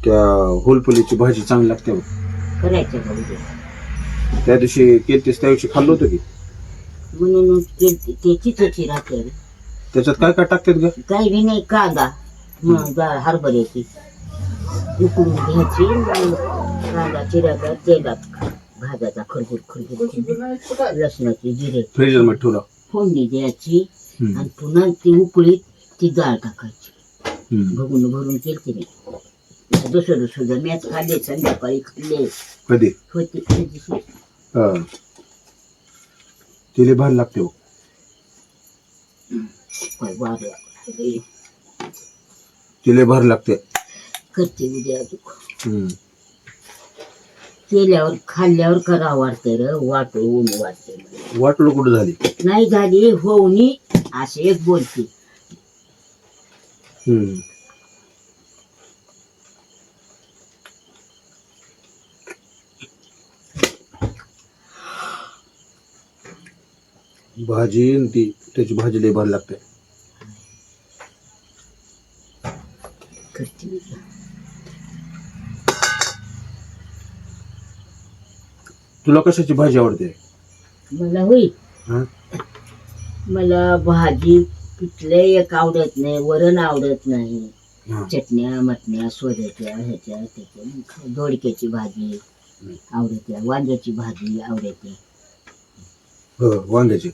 त्या होलपुलीची भाजी चांगली लागते बघ. करायचं का उद्या? त्या दिवशी केलतीस त्या दिवशी खाल्लं होतं की. म्हणून त्याची त्याची राहते रे. त्याच्यात काय काय टाकतात ग? काही बी नाही, कांदा मग डाळ हरभऱ्याची उकडून घ्यायची, मग कांदा चिरायचा, तेलात भाजायचा खरपूर खरपूर, लसणाची जिरे फ्रीजर मध्ये ठेवला. फोडणी द्यायची हम्म. आणि पुन्हा ती उकळीत ती डाळ टाकायची. हम्म. भरून भरून केलते मी. दुसरं सुद्धा मॅच खाल्ले, संध्याकाळी खाल्ले कधी? होती. हा. तिले भारी लागते बघ. काय वाऱ्या तिले भारी लागते. करते उद्या अजून. हम्म. केल्यावर खाल्ल्यावर करा वाटते रे, वाटून वाटते. वाटलं कुठं झाली? नाही झाली होऊनी असे एक बोलते. हम्म. भाजी आणि ती त्याची भाजी लय भारी लागते. करते उद्या. तुला कशाची भाजी आवडते? मला होई, हा? मला भाजी पिठलं एक आवडत नाही, वरण आवडत नाही, हा. चटण्या मटण्या सोल्याच्या ह्याच्या त्याच्या, दोडक्याची भाजी आवडते, वांग्याची भाजी आवडते. हो, वांग्याची.